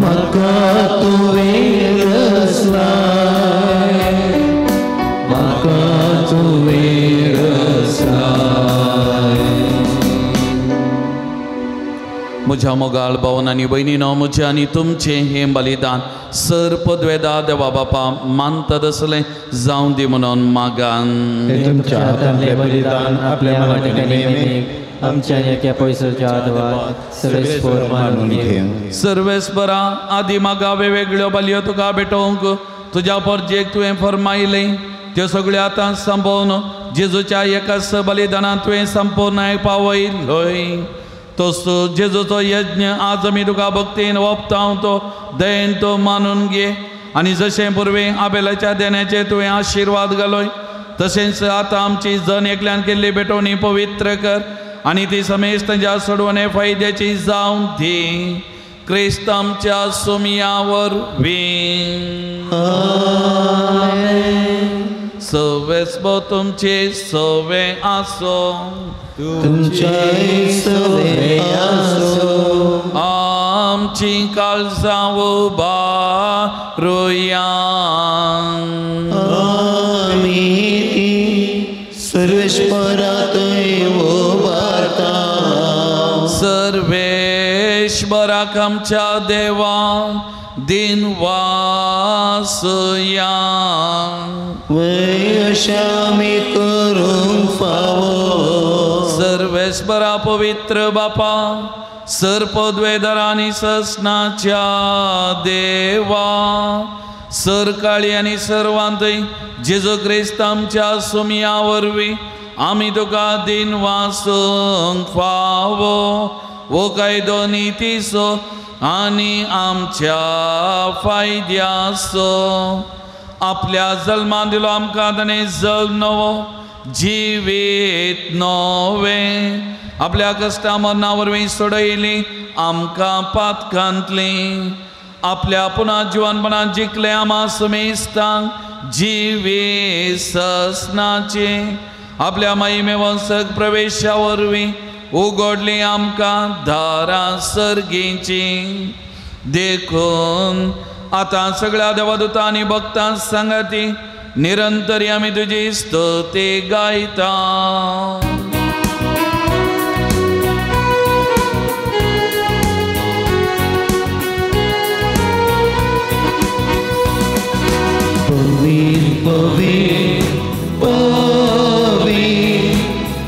Maka म्हज्या मोगाळ भावन आनी भयणीनो, म्हजें आनी तुमचें हें बलिदान सर पदवेदा देवा बापा मानता तसलें जावं दी म्हणून मागान. तुमच्या हातांतलें बलिदान आपल्या मनाक आमच्या नेत्या पयसोच्या आदवात सर्वेस्पर मानून घे. सर्वेस्परा आदी म्हाका वेगवेगळ्यो बलयो तुका भेटोवंक तुज्या परजेक तुवें फरमायलें. त्यो सगळ्यो आतां संपोवन जेजूच्या एकाच बलिदानांत तुवें संपूर्ण पावयलोय. तोच जेजूचो यज्ञ आज आमी तुका भक्तीन ओपताव तो दयेन तो मानून घे. आनी जशें पुर्वें आबेलाच्या देण्याचे तुवें आशिर्वाद घालोय, तशेंच आतां आमची जन एकल्यान केल्ली भेटोवणी पवित्र कर आनी ती समेस्त ज्या सोडवणे फायद्याची जावं दी. क्रिस्त आमच्या सुमया वरवीं. सवेस्पो तुमचे सवे आसो. आमची काळजां उबारुया. सर्वेश्वराक आमच्या देवा दिनवासया. आमी करूंक फावो. सर्वेश्वरा पवित्र बापा, सरपदवेदार आनी ससनाच्या देवा, सरकाळी आनी सर्वांतय जेजू क्रिस्त आमच्या सुमया वरवीं आमी तुका दिनवासूंक फावो. वो कायदो नितीसो आनी आमच्या फायद्याचो. आपल्या जल्मा दिलो आमकां ताणें जल्म नवो, जिवीत नवें. आपल्या कश्टा मरणा वरवीं सोडयली आमकां पातकांतली. आपल्या पुना जिवनपणान जिखले आमा समेस्तांक जिवीत ससनाचे. आपल्या महिमे वंसक प्रवेशा वरवीं उगडली आमकां दारां सर्गीची. देखून आतां सगळ्या देवदूतां आनी भक्तां सांगाती निरंतरी आमी तुजी स्तुती गायता.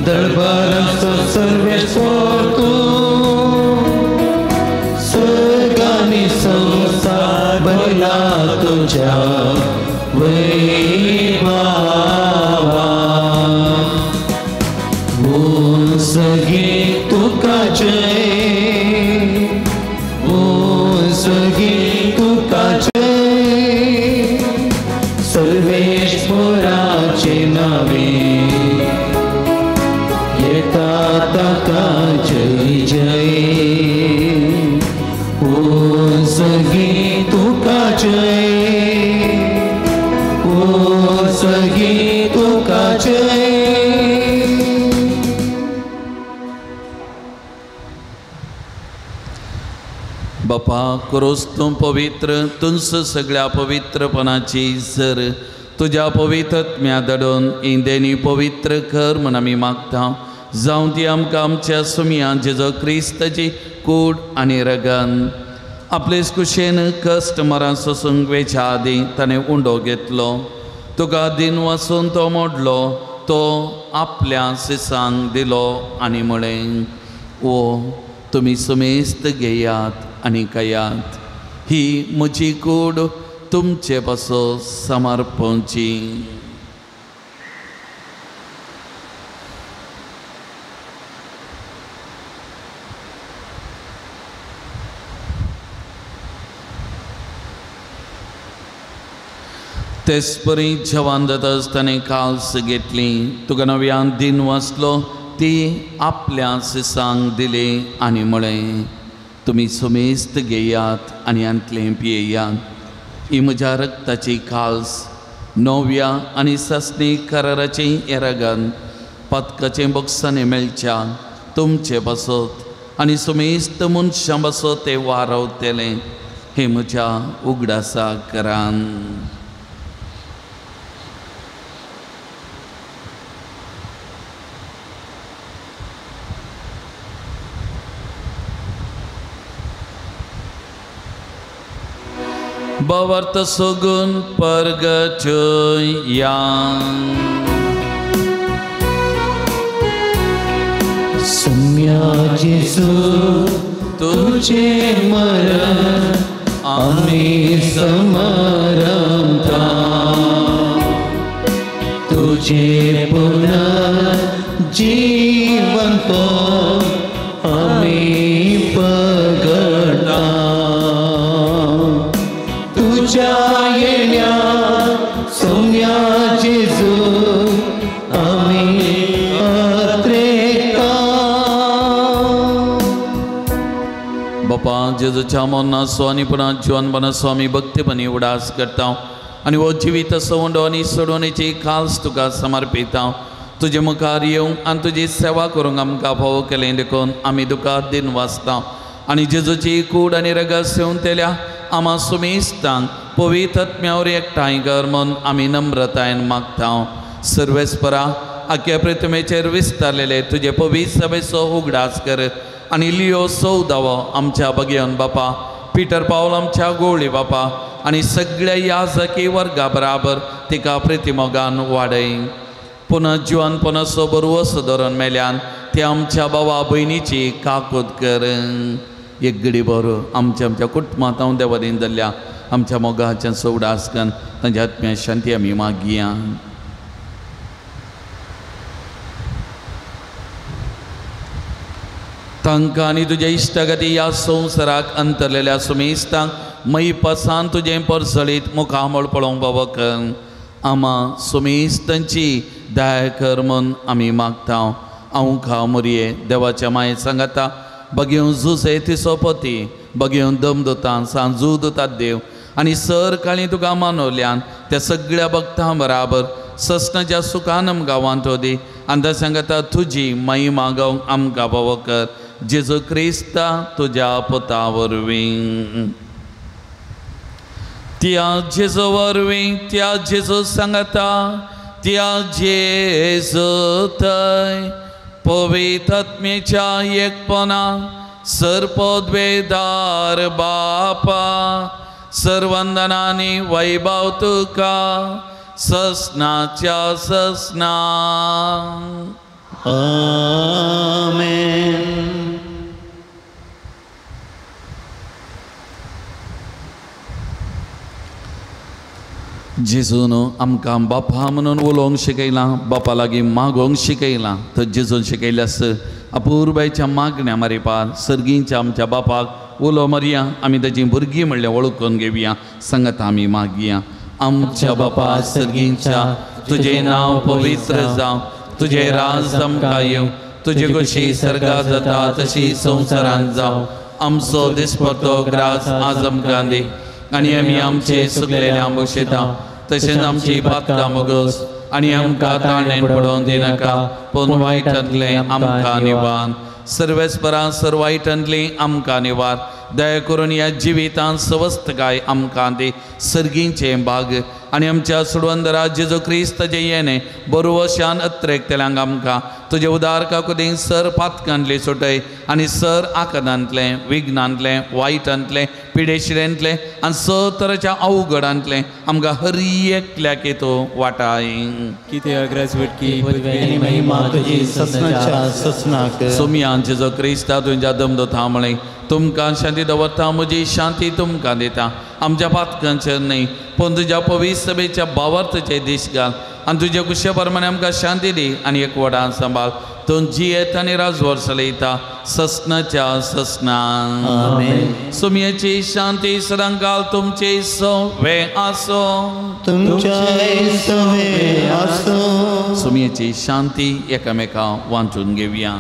दरबाराचो सर्वेस्वर तूं. स्वर्गानी संसार भरला तुज्या वैभवा. ओ सगळे तुका जय, ओ सगळे तुका जय. सर्वेश्वराचे नावे ताका जय जय. ओ सगळे तुका जय, ओ सगळे तुका जय. बापा करोस तूं पवित्र, तुंस सगळ्या पवित्रपणाची झर तुज्या पवित्रत्म्या दडोन इंदेनी पवित्र कर म्हण आमी मागता. जावं ती आमकां आमच्या सुमया जेजो क्रिस्ताची कूड आनी रगन आपलेच कुशेन कश्ट मरां सोसूंक वेच्या आदी ताणें उंडो घेतलो. तुका दिन वसून तो मोडलो, तो आपल्या सिसांक दिलो आनी म्हळें, ओ तुमी समेस्त घेयात आनी खायात. ही म्हजी कूड तुमचे पासो समर्पणची. तेच परी जेवण जाता आसतना काल्स घेतली. तुका नव्यान दिन वाचलो ती आपल्या सिसांक दिली आनी म्हळें, तुमी समेस्त घेयात आनी अंतलें पियेयात. ही म्हज्या रक्ताची काल्स, नव्या आनी सस्नी कराराची येरागन पदकाचें बक्षांनी मेळच्या तुमचे बसत आनी समेस्त मनशां बसत ते वारवतलें. हे म्हज्या उगडासा करान. Bavarta sogun pargachoya सम्या जेसू तुझे मरण आम्ही समरमता तुझे पुनर्जीवंत आम्ही पगडता तुझ्या येण्या सम्या जेसू आम्ही बापा जेजूच्या मोन्नासो आनी पुन्हा जीवनपणा स्वामी भक्तीपणी उडास करता आनी हो जिवीत सवंडो आनी सोडवणेची खास तुका समर्पिता तुजे मुखार येवंक आनी तुजी सेवा करूंक आमकां फावो केलें देखून आमी तुका दिन वाचता आनी जेजूची कूड आनी रगत सेवन तेल्या आमा सुमेस्तांक पवित्र आत्म्यावर एकठांय कर म्हूण आमी नम्रतायेन मागता सर्वेस्परा आख्या प्रतिमेचेर विस्तारलेले तुजे पवित्र सभेचो उगडास कर आनी लियो सौदावो आमच्या भगयन बापा पिटर पावल आमच्या गोळी बापा आनी सगळ्या याजकी वर्गा बराबर तिका प्रतिमोगान वाडय पुनर्जीवन पुनसो बरवो सुदरून मेल्यान ते आमच्या भावा भयणीची काकूद कर एक घडी बरो आमच्या कुटुंबांत हांव देवादीन जाल्ल्या आमच्या मोगाचें सौडास कन तांच्या आत्म्या शांती आमी मागया तांकां आनी तुज्या इश्टगती ह्या संवसाराक अंतरलेल्या सुमेस्तांक मई पसान तुजें परसळीत मुखामळ पळोवंक बाबा कर आमा सुमेस्तांची दया कर म्हूण आमी मागता हांव खा मोरये देवाच्या माये सांगाता बगेव झुजे तिसो पती बगेव दमदुतां सांजू दुतात देव आनी सर काळी तुका मानवल्यान त्या सगळ्या भक्तां बराबर ससनाच्या सुखान आमकां वांटोदी आनी त्या सांगाता तुजी मई मागोवंक आमकां बाबा कर जेजू क्रिस्ता तुज्या पुता वरवीं त्या जेजू वरवीं त्या जेजू सांगता त्या जेजू थंय पवित्र आत्मेच्या एकपणा सर्पोद्वेदार बापा सर्वंदनांनी वैभव तुका ससनाच्या ससना आमेन जेजून आमकां बापा म्हणून उलोवंक शिकयलां बापा लागीं मागोवंक शिकयलां तर जेजून शिकयल्यास अपुर्बायच्या मागण्या मारिपाक सर्गींच्या आमच्या बापाक उलो मारया आमी ताची भुरगीं म्हणल्यार वळखून घेवया सांगात आमी मागया आमच्या बापा सर्गींच्या तुजें नांव पवित्र जावं तुजें राज आमकां येवं तुजे कशी सर्गा जाता तशी संवसारांत जावं आमचो दिसपडटो ग्रास आज आमकां दी आनी आमी आमचे सुकलेल्या मुक्षिता तशेंच आमची पातकां मोगोस आनी आमकां ताणेन पडोवन दिनाका पूण वायटांतले आमकां निवार सर्वेस्परा सर्व वायटांतली आमकां निवार दया करून ह्या जिवितांत स्वस्थकाय आमकां दी सर्गींचे भाग आनी आमच्या सुडवंदरा जेजू क्रिस्त जे येणे बरोवशान अत्रेकतेल्यांक आमकां तुजे उदार काकुदीन सर पातकांतली सुटय आनी सर आकदांतले विघ्नांतले वायटांतले पिडेशिरेंतले आनी स तरांच्या अवघडांतले आमकां हर एकल्याक तूं वाटाय कितें अग्रज विटकी पदवेनी महिमा तुजी ससनाच्या ससनाक सुमयान जेजू क्रिस्ता तुज्या दमदोता म्हळें तुमकां शांती दवरता म्हजी शांती तुमकां दिता आमच्या पातकांचेर न्ही पूण तुज्या पवित्र सभेच्या बावर्तचे दीस घाल आनी तुज्या कुशे प्रमाणे आमकां शांती दी आनी एकवटान सांबाळ तूं जियेत आनी राजवर चलयता ससनाच्या ससना सुमयेची शांती सदां घाल तुमचे सवे आसो तुमच्या सवे आसो सुमयेची शांती एकामेकां वांचून घेवया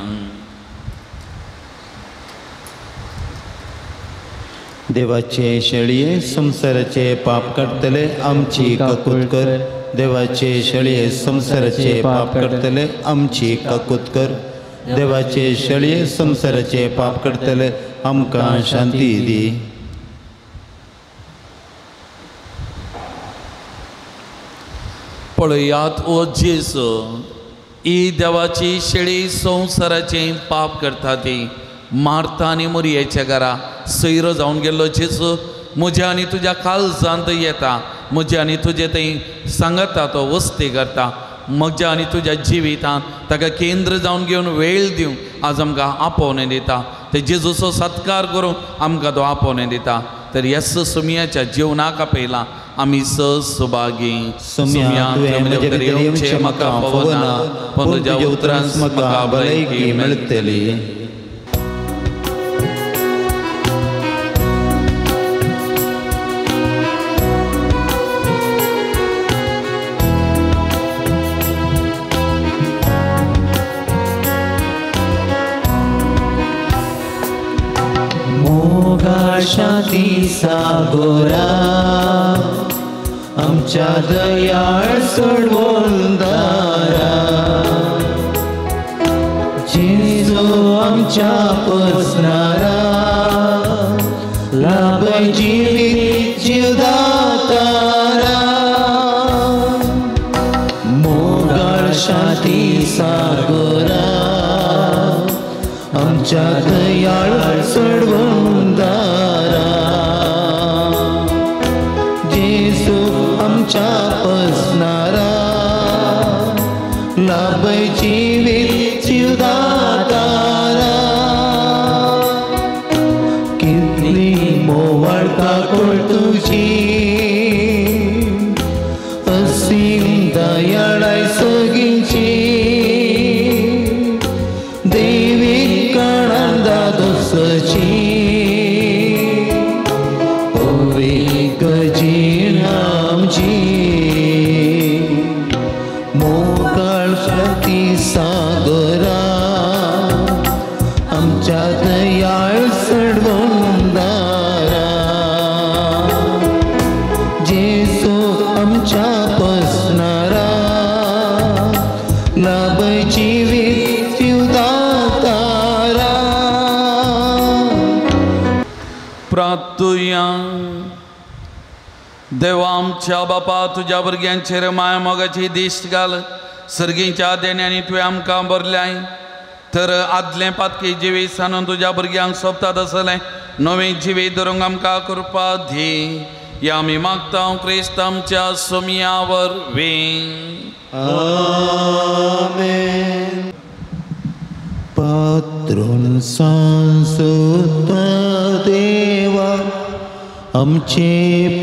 देवाचे शेळये संसाराचे पाप काडतले आमची काकूत कर देवाचे शेळये संसाराचे पाप काडतले आमची काकूत कर देवाचे शेळये संसाराचे पाप काडतले आमकां शांती दी पळयात ओ जेजू ही देवाची शेळी संसाराचे पाप करता ती मार्ता आनी मरियेच्या घरा सैरो जावन गेल्लो जेजू म्हज्या आनी तुज्या काळजांत येता, म्हज्या आनी तुजे थंय सांगता तो वस्ती करता, म्हज्या आनी तुज्या जिवितांत ताका केंद्र जावन घेवन वेळ दिवंक आज आमकां आपोवणें दिता. ते जेजूचो सत्कार करूं आमकां तो आपोवणें दिता. तर ह्या सुमयाच्या जिवनाक आपयलां आमी सुभागी. सुमया तुवें म्हजे भितर येवचें म्हाका फावना, पूण तुज्या उतरांत म्हाका भलायकी मेळटली. शांती सागोरा आमच्या दयाळ सोडवून दारा, जेजू आमच्या पसणारा लाभय जिवीत जीवदातारा. मोगाळ शांती सागोरा आमच्या दयाळ सोडवून दारा, जेजू आमच्या पसणारा लाभय जिवीत जीवदातारा. कितली मोवाळ काकूळ तुजी असीम दयाळाय सगळींची, देवीक कणांदा दोसची पविक जीण आमची. मोगाळ शांती सागरा आमच्या दयाळ सोडवून दारा, जेजू आमच्या पसणारा लाभय जिवीत जीवदातारा. प्रार्थुया. देवा आमच्या बापा, तुज्या भुरग्यांचेर माया मोगाची दिश्ट घाल. सर्गीच्या देण्यानी तुवें आमकां भरल्याय, तर आदलें पातकी जिवीत सांडून तुज्या भुरग्यांक सोबतात आसलें नवें जिवीत धरूंक आमकां कृपा दी. या आमी मागता क्रिस्त आमच्या सुमया वरवीं. आमेन. पात्रून सांसुता देवा आमचे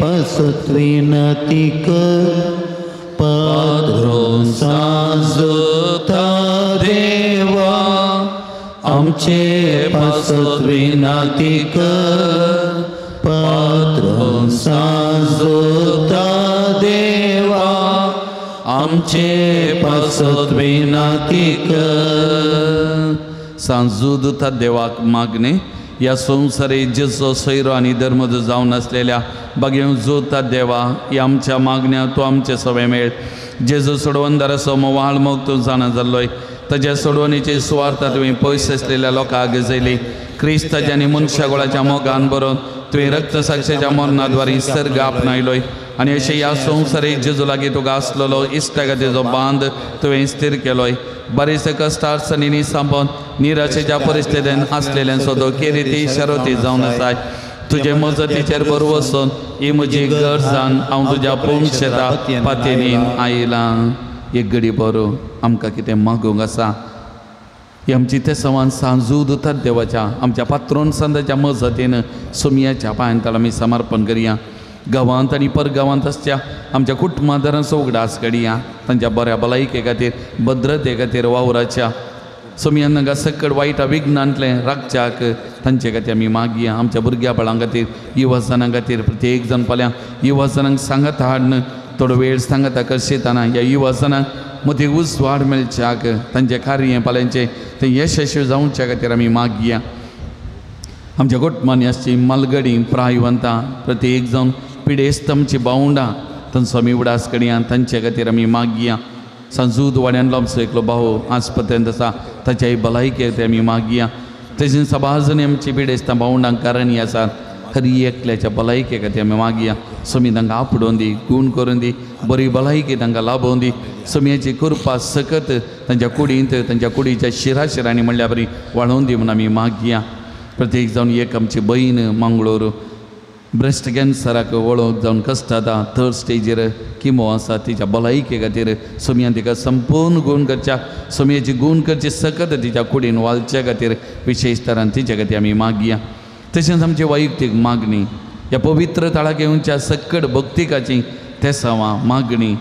पासत विनती कर. पात्रून सांसुता देवा आमचे पासत विनती कर. पात्रून सांसुता देवा आमचे पासत विनती कर. सांजुदता देवाक मागणे. या संवसारी जेजो सैरो आनी धर्मद जावन आसलेल्या बागें जोता देवा, ह्या आमच्या मागण्या तूं आमचे सवे मेळ. जेजू सोडवंदाराचो मोवाळ मोग तूं जाणा जाल्लोय, ताच्या सोडवणेची सुवार्ता तुवें पयस आसलेल्या लोकांक गजयली. क्रिस्ताच्या आनी मनशागोळाच्या मोगान बरोवन तुवें रक्तसाक्षीच्या मरणाद्वारे सर्ग आपणायलोय. आनी अशें ह्या संवसारी जेजू लागीं तुका आसलेलो इश्टागतीचो बांद तुवें स्थिर केलोय. बरेचसे कश्ट अडचणींनी सांपोवन निराशेच्या परिस्थितींत आसलेल्यांचो केरिती शारोती जावन आसाय. तुजे मजतीचेर बरो वचून ही म्हजी गरजान हांव तुज्या पोंशेता पातयेनी आयलां. एक घडी बरो आमकां कितें मागूंक आसा. ही आमची ते सवान सांजूद उतात देवाच्या आमच्या पात्रोन संतांच्या मजतीन सुमयाच्या पांयांत आमी समर्पण करया. गांवांत आनी परगांवांत आसच्या आमच्या कुटुंबादारांचो उगडास काडया. तांच्या बऱ्या भलायके खातीर, भद्रते खातीर वावराच्या. सुमयान तांकां सकट वायटा विघ्नांतलें राखच्याक तांचे खातीर आमी मागया. आमच्या भुरग्या बाळां खातीर, युवा जनां खातीर प्रत्येक जण फाल्यां युवा जनांक सांगात हाडन थोडो वेळ सांगाता करशिताना ह्या युवा जनांक मदीं उजवाड मेळच्याक, तांचें कार्य फाल्यांचें तें यशस्वी जावच्या खातीर आमी मागया. आमच्या कुटुंबांनी आसची मालगडी प्रायवंतां प्रत्येक जावन पिडेस्त आमची भावंडां तांचो आमी उडास करया. तांचे खातीर आमी मागया. सांजूद वाड्यांतलो आमचो एकलो भाव आस्पत्रेंत आसा, ताच्याय भलायके खातीर आमी मागया. तेजीन सबाजणी आमची पिडेस्तां भावंडांक कारणी आसात, खरी एकल्याच्या भलायके खातीर आमी मागया. सुमी तांकां आपडोवन दी, गूण करून दी, बरी भलायकी तांकां लाभोवन दी. सुमयाची कृपा सकत तांच्या कुडींत, तांच्या कुडीच्या शिराशिरांनी म्हणल्या बरी वाळोवन दी म्हणून आमी मागया. प्रत्येक जावन एक आमची बहीण मंगळूर ब्रेस्ट कॅन्सराक वळूंक जावन कश्ट जाता थर्ड स्टेजीर किमो आसा तिच्या भलायके खातीर सोमयान तिका संपूर्ण गुण करच्या सोमयाची गुण करचे सकत तिच्या कुडीन वालच्या खातीर विशेश तरान तिच्या खातीर आमी मागया. तशेंच आमची वैयक्तीक मागणी ह्या पवित्र तळाक येवच्या सकट भक्तिकाची तेसावां मागणी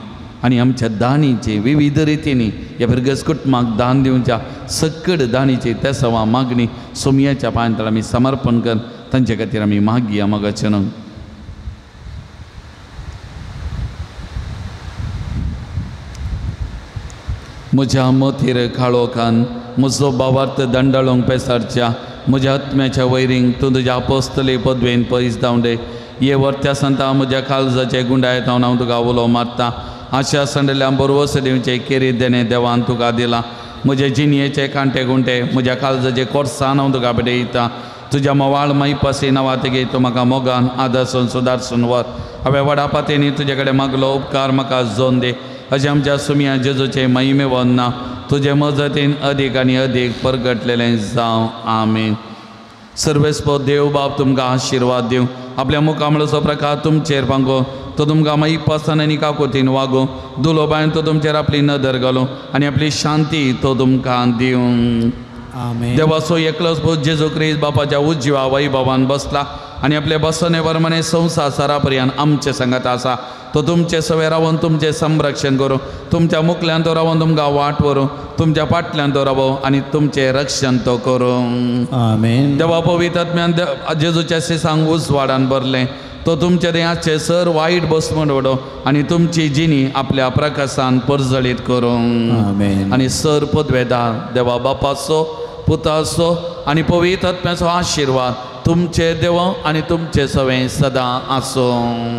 आनी आमच्या दानीचे विविध रितींनी ह्या भुरग्याच कुटुंबाक दान दिवच्या सकट दानीची तेसावां मागणी सोमयाच्या पांयांतळ आमी समर्पण कर तांचे खातीर आमी मागया मोगाचें न्हू. म्हज्या मतीर काळोखान म्हजो भावार्थ दंडाळूंक पेसारच्या म्हज्या आत्म्याच्या वैरींक तूं तुज्या अपोस्तली पदवेन पयस धांवडे. ये वर्त्या सांता म्हज्या काळजाचे गुंडायत हांव तुका उलो मारता. आशा संडल्या बरोवस दिवचे केरी देणे देवान तुका दिला. म्हजे जिणयेचे कांटे गुंटे म्हज्या काळजाचे कोर्सान हांव तुका भेटयता. तुज्या मोवाळ माईपासी नांवा तेगे तूं म्हाका मोगान आदर्सून सुदारसून वर. हांवें वडापातेनी तुजे कडेन मागलो उपकार म्हाका जोन दे. अशें आमच्या सुमया जेजूचे महिमे वंदना तुजे मजतीन अदीक आनी अदीक परगटलेलें जावं. आमीन. सर्वेस्पो देव बाब तुमकां आशिर्वाद दिवं. आपल्या मुखामळाचो प्रकार तुमचेर पांगो. तो तुमकां माईपासान आनी काकुतीन वागो. दुलो बायन तो तुमचेर आपली नदर घालूं आनी आपली शांती तो तुमकां दिवं. देवाचो एकलोच पूत जेजू क्रिस्त बापाच्या उज्जिवा वैभवान बसला आनी आपले बसने प्रमाणे संवसारा पर्यंत आमचे संगत आसा. तो तुमचे सवे रावन तुमचे संरक्षण करूं. तुमच्या मुखल्यान तो रावन तुमकां वाट व्हरूं. तुमच्या फाटल्यान तो रावो आनी तुमचे रक्षण तो करूं. आमेन. देवा पवित्र आत्म्यान जेजूच्या सिसांक उजवाडान भरलें. तो तुमच्या देहाचे सर वायट बसमण वडो आनी तुमची जिणी आपल्या प्रकाशान परजळीत करूं. आमेन. आनी सर पदवेदार देवा बापाचो पुताचो आनी पवित्र आत्म्याचो आशिर्वाद तुमचे देव आनी तुमचे सवे सदां आसो.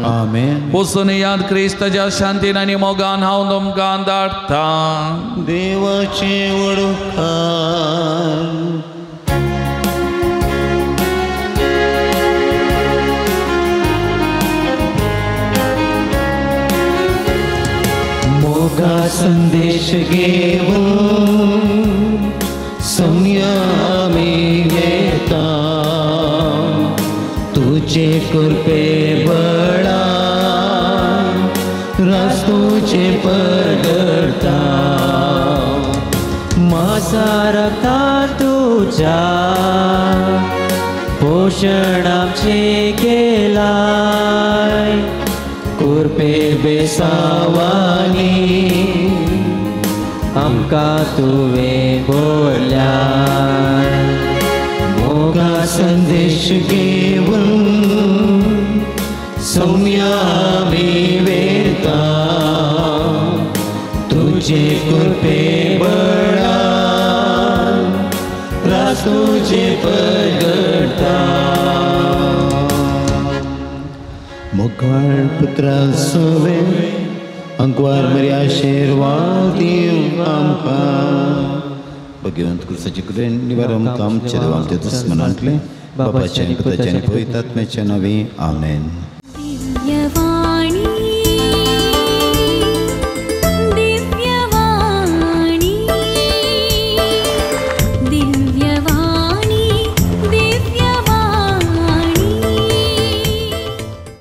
आमेन. वचून याद क्रिस्ताच्या शांतीन आनी मोगान हांव तुमकां धाडटा. देवाचे वडुकार मोगा संदेश घेऊन सोमया आमी येता. तुझे कृपे बळा रास्तूचे परगडता. माझा रक्ता तुझ्या पोषण आमचे केलाय. कृपे बेसावानी आमकां तुवें बोल्या. मोगा संदेश घेऊन सोमया आमी वेता. तुझे कृपे बळा रास्तूचे परगडता. मुखार पुत्रा सवे अंकवार मरी आशीर्वाद दिवं आमकां. भगवंत कृष्णाची कृपेन निवारण आमच्या देवांचे दुस्मनांतले बापाचे आनी पुताचे आनी पवित्र आत्म्याचे नांवे. आमेन.